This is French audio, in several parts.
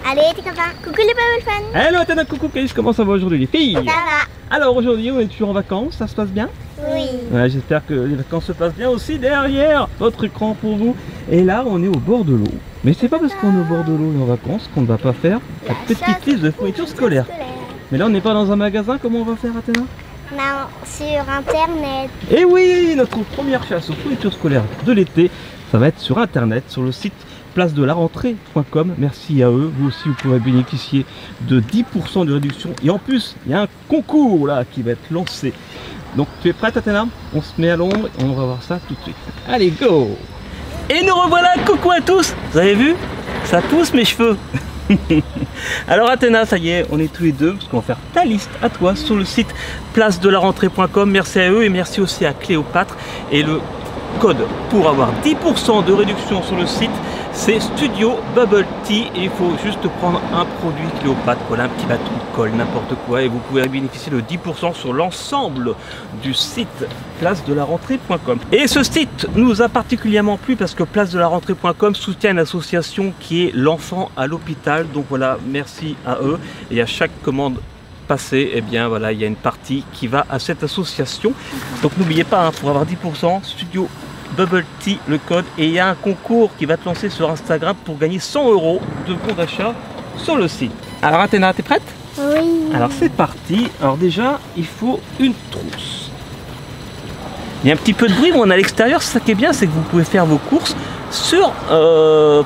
Allez les copains, coucou les Bubble Fans. Hello Athéna, coucou Kaish, comment ça va aujourd'hui les filles? Ça va? Alors aujourd'hui on est toujours en vacances, ça se passe bien? Oui. Ouais, j'espère que les vacances se passent bien aussi derrière votre écran pour vous. Et là on est au bord de l'eau. Mais c'est pas parce qu'on est au bord de l'eau en vacances qu'on ne va pas faire la petite liste de fournitures scolaires. Mais là on n'est pas dans un magasin, comment on va faire Athéna? Non, sur internet. Et oui, notre première chasse aux fournitures scolaires de l'été, ça va être sur internet, sur le site place-de-la-rentrée.com. Merci à eux, vous aussi vous pourrez bénéficier de 10% de réduction. Et en plus, il y a un concours là qui va être lancé. Donc tu es prête Athéna? On se met à l'ombre et on va voir ça tout de suite. Allez, go! Et nous revoilà, coucou à tous! Vous avez vu? Ça pousse mes cheveux. Alors Athéna, ça y est, on est tous les deux parce qu'on va faire ta liste à toi sur le site place-de-la-rentrée.com. Merci à eux et merci aussi à Cléopâtre. Et le code pour avoir 10% de réduction sur le site, c'est Studio Bubble Tea. Et il faut juste prendre un produit Cléopâtre, voilà, un petit bâton de colle, n'importe quoi, et vous pouvez bénéficier de 10% sur l'ensemble du site place-de-la-rentrée.com. Et ce site nous a particulièrement plu parce que place-de-la-rentrée.com soutient une association qui est l'enfant à l'hôpital. Donc voilà, merci à eux. Et à chaque commande passée, et bien voilà, il y a une partie qui va à cette association. Donc n'oubliez pas, hein, pour avoir 10%, Studio Bubble Tea, le code, et il y a un concours qui va te lancer sur Instagram pour gagner 100 € de bons d'achat sur le site. Alors Athéna, t'es prête? Oui. Alors c'est parti. Alors déjà, il faut une trousse. Il y a un petit peu de bruit, mais on est à l'extérieur. C'est ça qui est bien, c'est que vous pouvez faire vos courses sur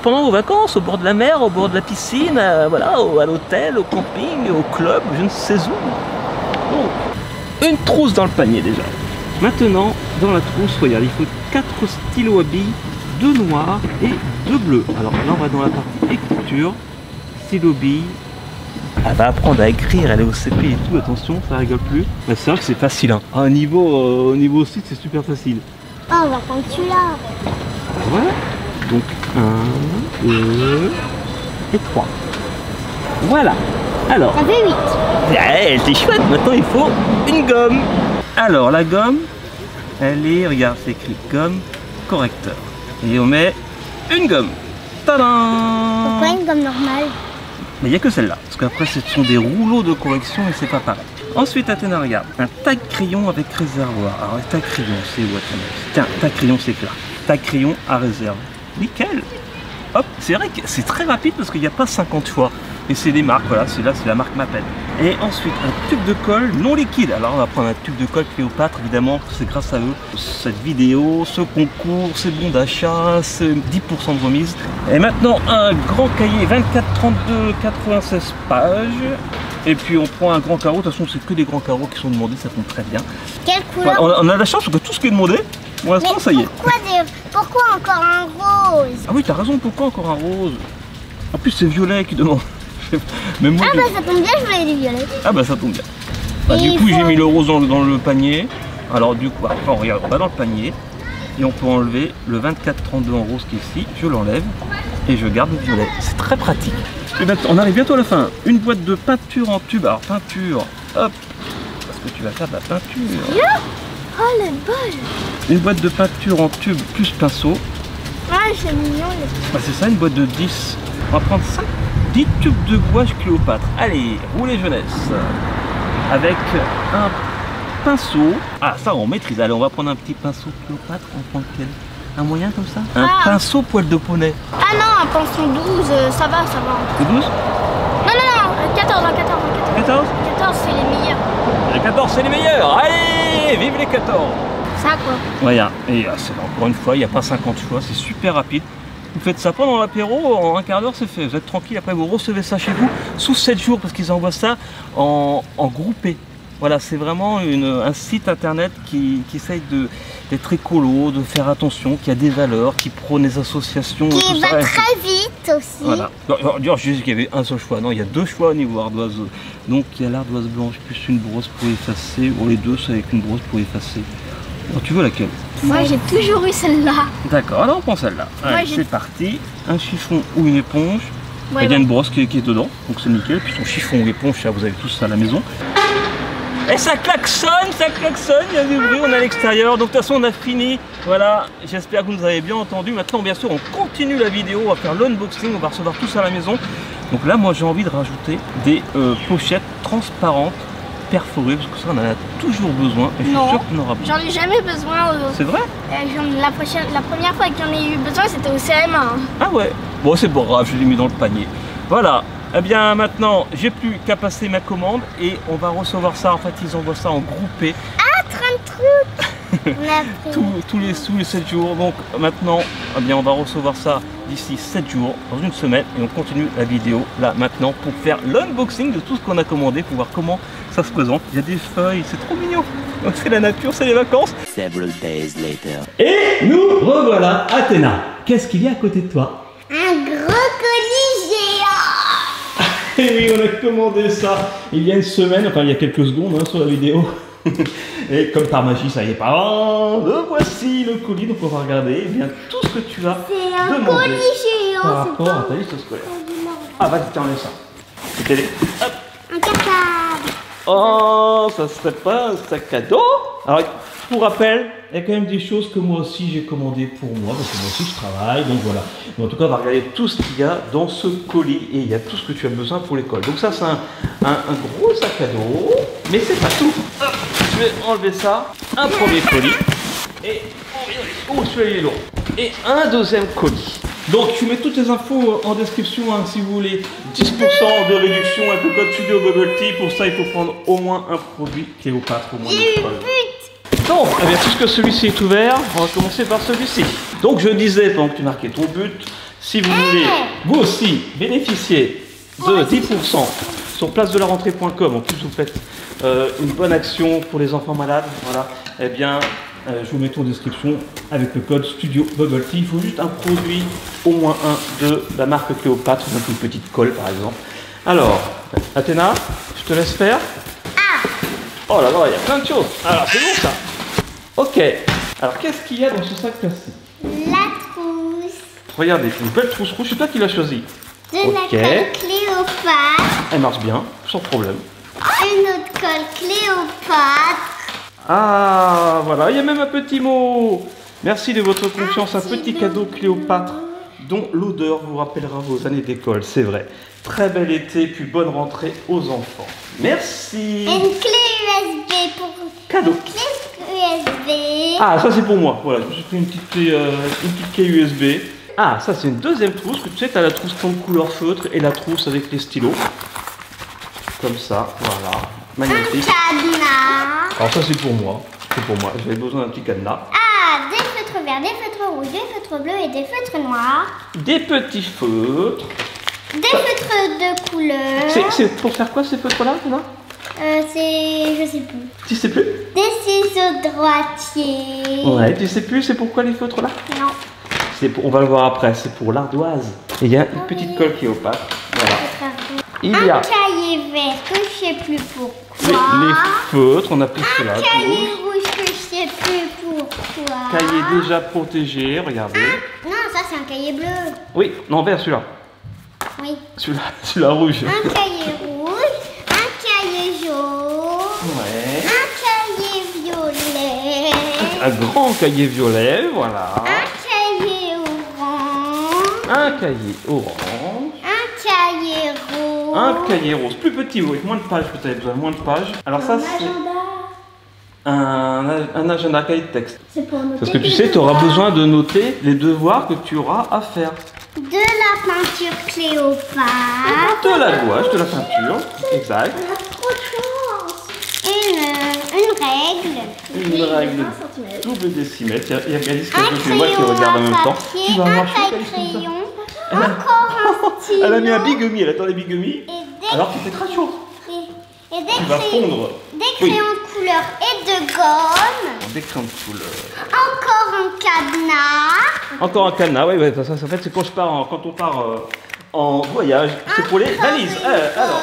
pendant vos vacances, au bord de la mer, au bord de la piscine, voilà, à l'hôtel, au camping, au club, je ne sais où. Donc, une trousse dans le panier déjà. Maintenant, dans la trousse, regarde, il faut 4 stylos à billes, 2 noirs et 2 bleus. Alors là, on va dans la partie écriture, stylo billes. Elle va apprendre à écrire, elle est au CP et tout, attention, ça rigole plus. Mais c'est vrai que c'est facile, hein. Au niveau site, c'est super facile. Oh, on va prendre celui-là. Voilà. Donc 1, 2 et 3. Voilà. Alors. Ça fait 8. Ouais, c'est chouette, maintenant il faut une gomme. Alors la gomme, elle est, regarde, c'est écrit gomme correcteur. Et on met une gomme. Tadam! Pourquoi une gomme normale? Mais il n'y a que celle-là, parce qu'après ce sont des rouleaux de correction et c'est pas pareil. Ensuite Athéna, regarde, un tag crayon avec réservoir. Alors le tag crayon, c'est où Athéna? Tiens, tag crayon c'est là. Tag crayon à réserve. Nickel! Hop, c'est vrai que c'est très rapide parce qu'il n'y a pas 50 choix. Et c'est des marques, voilà, c'est la marque Maped. Et ensuite, un tube de colle non liquide. Alors on va prendre un tube de colle Cléopâtre, évidemment, c'est grâce à eux. Cette vidéo, ce concours, c'est bon d'achat, c'est 10% de remise. Et maintenant, un grand cahier 24, 32, 96 pages. Et puis on prend un grand carreau, de toute façon c'est que des grands carreaux qui sont demandés, ça tombe très bien. Quelle couleur? On a la chance que tout ce qui est demandé, pour l'instant ça y est. Pourquoi encore un rose? Ah oui, t'as raison, pourquoi encore un rose? En plus c'est violet qui demande. Mais moi, ah bah ça tombe bien, je voulais du violet. Ah bah ça tombe bien. Bah, du coup j'ai mis le rose dans le panier. Alors du coup, on regarde, on va dans le panier et on peut enlever le 24-32 en rose qui est ici. Je l'enlève et je garde le violet. C'est très pratique. Et ben, on arrive bientôt à la fin. Une boîte de peinture en tube. Alors peinture, hop, parce que tu vas faire de la peinture. Oh le bol. Une boîte de peinture en tube plus pinceau. Ah c'est mignon. Bah, c'est ça, une boîte de 10. On va prendre 10 tubes de gouache Cléopâtre. Allez, roulez jeunesse. Avec un pinceau. Ah ça on maîtrise. Allez, on va prendre un petit pinceau Cléopâtre. On prend quel? Un moyen comme ça? Un pinceau poil de poney. Ah non, un pinceau 12, ça va, ça va. C'est 12? Non, 14, 14? 14 c'est les meilleurs. Les 14 c'est les meilleurs. Allez, vive les 14. Ça quoi? Voilà, et encore une fois, il n'y a pas 50 choix, c'est super rapide. Vous faites ça pendant l'apéro, en un quart d'heure c'est fait. Vous êtes tranquille, après vous recevez ça chez vous sous 7 jours parce qu'ils envoient ça en groupé. Voilà, c'est vraiment un site internet qui essaye d'être écolo, de faire attention, qui a des valeurs, qui prône les associations. Qui va très vite aussi. Voilà. Je disais qu'il y avait un seul choix. Non, il y a 2 choix au niveau ardoise. Donc il y a l'ardoise blanche plus une brosse pour effacer. Ou les deux, c'est avec une brosse pour effacer. Alors, tu veux laquelle? Moi j'ai toujours eu celle-là. D'accord, alors on prend celle-là. C'est parti. Un chiffon ou une éponge. Ouais, il y a une brosse qui est dedans, donc c'est nickel. Puis son chiffon ou éponge, ça, vous avez tous ça à la maison. Et ça klaxonne, il y a du bruit, on est à l'extérieur. Donc de toute façon on a fini. Voilà, j'espère que vous nous avez bien entendu. Maintenant bien sûr on continue la vidéo, on va faire l'unboxing, on va recevoir tout ça à la maison. Donc là, moi j'ai envie de rajouter des pochettes transparentes, perforées, parce que ça on en a toujours besoin. Et je suis Non. sûr qu'on aura besoin. J'en ai jamais besoin. C'est vrai? La première fois que j'en ai eu besoin, c'était au CM1. Hein. Ah ouais. Bon, c'est pas grave, je l'ai mis dans le panier. Voilà. Eh bien maintenant, j'ai plus qu'à passer ma commande et on va recevoir ça. En fait, ils envoient ça en groupé. Ah, 30 trucs. On a pris. tous les 7 jours. Donc maintenant, eh bien, on va recevoir ça d'ici 7 jours, dans une semaine. Et on continue la vidéo là maintenant pour faire l'unboxing de tout ce qu'on a commandé, pour voir comment ça se présente. Il y a des feuilles, c'est trop mignon. Donc c'est la nature, c'est les vacances. Several days later. Et nous revoilà, Athéna. Qu'est-ce qu'il y a à côté de toi? Un gros colis géant. Et oui, on a commandé ça il y a une semaine, enfin il y a quelques secondes hein, sur la vidéo. Et comme par magie, ça y est pas. Oh, le voici le colis, donc on va regarder eh bien, tout ce que tu as C'est un demandé colis géant. par C'est rapport à ta liste scolaire. Ah, vas-y, tiens, enlève ça. C'était hop. un cartable. Oh, ça serait pas un sac à dos? Alors, pour rappel, il y a quand même des choses que moi aussi j'ai commandées pour moi, parce que moi aussi je travaille, donc voilà. Mais en tout cas, on va regarder tout ce qu'il y a dans ce colis, et il y a tout ce que tu as besoin pour l'école. Donc ça, c'est un gros sac à dos, mais c'est pas tout. Hop, je vais enlever ça, un premier colis, et celui-là il est lourd, et un deuxième colis. Donc je mets toutes les infos en description hein, si vous voulez 10% de réduction avec le code Studio Bubble Tea. Pour ça il faut prendre au moins un produit Cléopâtre, au moins J'ai eu une une colle. pute. Donc, eh bien, puisque celui-ci est ouvert, on va commencer par celui-ci. Donc je disais, pendant que tu marquais ton but, si vous voulez vous aussi bénéficier de 10% sur placedelarentrée.com, en plus vous faites une bonne action pour les enfants malades, voilà, eh bien je vous mets tout en description avec le code Studio Bubble Tea. Il faut juste un produit, au moins un, de la marque Cléopâtre, donc une petite colle par exemple. Alors, Athéna, je te laisse faire. Oh là là, il y a plein de choses. Alors c'est bon ça. Ok, alors qu'est-ce qu'il y a dans ce sac plastique? La trousse. Regardez, une belle trousse rouge, c'est toi qui l'as choisie. De Ok. la colle Cléopâtre. Elle marche bien, sans problème. Une autre colle Cléopâtre. Ah, voilà, il y a même un petit mot. Merci de votre confiance, un petit cadeau Cléopâtre dont l'odeur vous rappellera vos années d'école, c'est vrai. Très bel été, puis bonne rentrée aux enfants. Merci. Et une clé USB pour... Cadeau. Clé USB. Ah, ça c'est pour moi, voilà, je me suis pris une petite clé USB. Ah, ça c'est une deuxième trousse, que tu sais, tu as la trousse en couleur feutre et la trousse avec les stylos. Comme ça, voilà, magnifique. Cadenas. Alors ça c'est pour moi, j'avais besoin d'un petit cadenas. Ah, des feutres verts, des feutres rouges, des feutres bleus et des feutres noirs. Des petits feutres. Des feutres de couleur. C'est pour faire quoi ces feutres-là, Tina? C'est... je sais plus. Tu sais plus? Des ciseaux droitiers. Ouais, tu sais plus c'est pourquoi les feutres là? Non. On va le voir après, c'est pour l'ardoise. Et il y a une petite colle Cléopâtre, voilà. Il y a Un cahier vert que je sais plus pourquoi. les feutres, on a plus cela. Un cahier rouge que je sais plus pourquoi. Cahier déjà protégé, regardez. Non, ça c'est un cahier bleu. Oui, non, vert celui-là. Oui. Celui-là rouge. Un cahier rouge, un cahier jaune, Ouais. un cahier violet, Un grand cahier violet, voilà. un cahier orange, Un cahier orange. un cahier rose. Un cahier rose, plus petit, oui, moins de pages, que tu avais besoin, moins de pages. Alors ça, c'est un agenda cahier de texte. C'est pour noter. Parce que tu tes sais, tu auras devoirs. besoin de noter les devoirs que tu auras à faire. De la peinture Cléopâtre. De la gouache, de la peinture, exact. On a trop de chance. Une règle. Une règle 20 centimètres. double décimètre. Il y a Galice qui Un est avec moi qui crayon regarde en à même temps. papier, Tu vas un marcher, taille Galice, comme ça. crayon, Elle a- encore un stylo. Elle a mis un bigumi, elle attend les bigumis. Et des, Alors qu'il fait très chaud. et des Tu vas crayons, fondre. des Oui. crayons de couleur et de gomme. Des crayons de couleur. Encore un cadenas. Encore un cadenas, oui, ouais, ça, en fait, c'est quand on part en voyage. C'est pour les valises. Alors,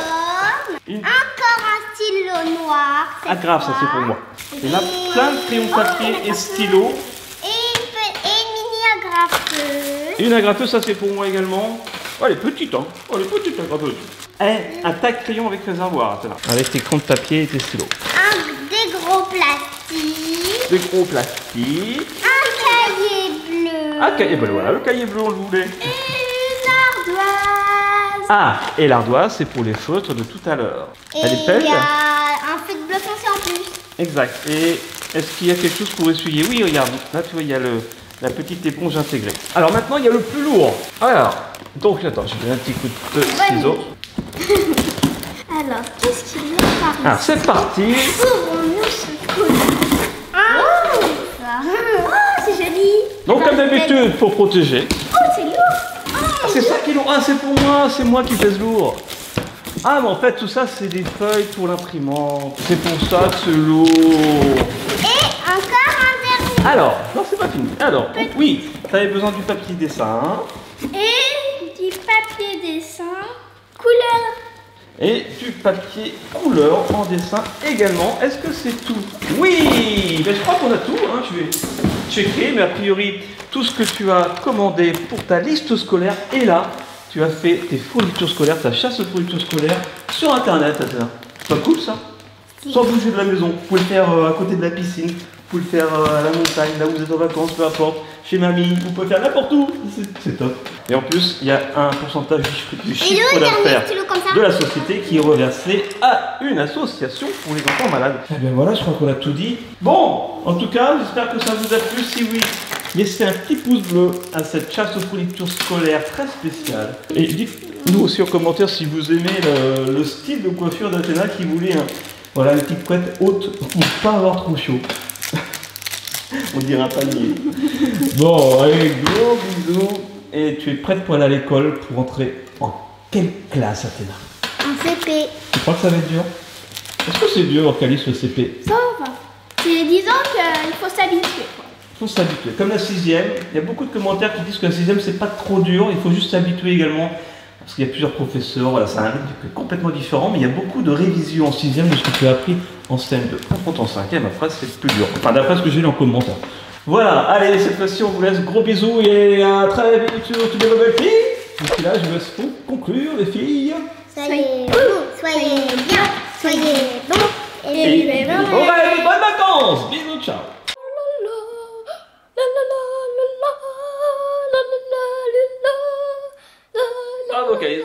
une... Encore un stylo noir. Ah grave, ça c'est pour moi. Et là, plein de crayons papier et stylos. Et une mini agrafeuse. Et une agrafeuse, ça c'est pour moi également. Oh, elle est petite, hein. Oh, elle est petite, l'agrafeuse. Un taille-crayon avec réservoir, là. Avec tes crayons de papier et tes stylos. Des gros plastiques. Des gros plastiques. Un cahier bleu. Ah, cahier bleu, voilà, le cahier bleu, on le voulait. Une ardoise. Ah, et l'ardoise, c'est pour les feutres de tout à l'heure. Et Elle est belle. il y a un feu de bleu foncé en plus. Exact. Et est-ce qu'il y a quelque chose pour essuyer? Oui, regarde. Là, tu vois, il y a la petite éponge intégrée. Alors maintenant, il y a le plus lourd. Alors, donc, attends, je vais donner un petit coup de ciseau. Alors, qu'est-ce qu'il y a par ici? Ah, c'est parti. Ouvrons-nous ce colis. Oh, c'est joli. Donc, comme d'habitude, faut protéger. Oh, c'est lourd. Ah, c'est ça qui est lourd. Ah, c'est pour moi. C'est moi qui pèse lourd. Ah, mais en fait, tout ça, c'est des feuilles pour l'imprimante. C'est pour ça que c'est lourd. Et encore un dernier. Alors, non, c'est pas fini. Alors, donc, oui, tu avais besoin du papier dessin. Et du papier dessin couleur. Et du papier couleur en dessin également. Est-ce que c'est tout? Oui, ben, je crois qu'on a tout. Hein. Je vais checker, mais a priori, tout ce que tu as commandé pour ta liste scolaire est là. Tu as fait tes fournitures scolaires, ta chasse aux fournitures scolaires sur Internet. C'est pas cool ça? Sans bouger de la maison. Vous pouvez le faire à côté de la piscine. Vous pouvez le faire à la montagne, là où vous êtes en vacances, peu importe. Chez mamie, vous pouvez le faire n'importe où. C'est top. Et en plus, il y a un pourcentage du chiffre d'affaires de la société qui est reversé à une association pour les enfants malades. Et bien voilà, je crois qu'on a tout dit. Bon, en tout cas, j'espère que ça vous a plu. Si oui, laissez un petit pouce bleu à cette chasse aux fournitures scolaires très spéciale. Et dites-nous aussi en commentaire si vous aimez le style de coiffure d'Athéna qui voulait voilà, une petite couette haute pour pas avoir trop chaud. On dirait un panier. Bon, allez, gros bisous. Et tu es prête pour aller à l'école pour entrer en quelle classe, Athéna? Un CP. Tu crois que ça va être dur? Est-ce que c'est dur, Calice, le CP? Ça va. Disons qu'il faut s'habituer. Il faut s'habituer. Comme la 6e, il y a beaucoup de commentaires qui disent que la 6e, c'est pas trop dur. Il faut juste s'habituer également. Parce qu'il y a plusieurs professeurs, voilà, c'est un rythme complètement différent, mais il y a beaucoup de révisions en 6e de ce que tu as appris en CM2. Par contre, en 5e, après, c'est plus dur. Enfin, d'après ce que j'ai lu en commentaire. Voilà, allez, cette fois-ci, on vous laisse gros bisous et à très vite sur toutes les nouvelles filles. D'ici là, je vous laisse conclure, les filles. Soyez bons, soyez bien, soyez bons et vivez bonnes vacances. Bisous, ciao. Bravo, Calice.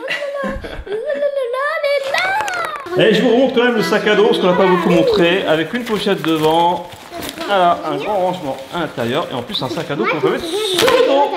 Et je vous remontre quand même le sac à dos, parce qu'on n'a pas beaucoup montré, avec une pochette devant, voilà, un grand rangement à l'intérieur, et en plus un sac à dos qu'on peut mettre sur le dos.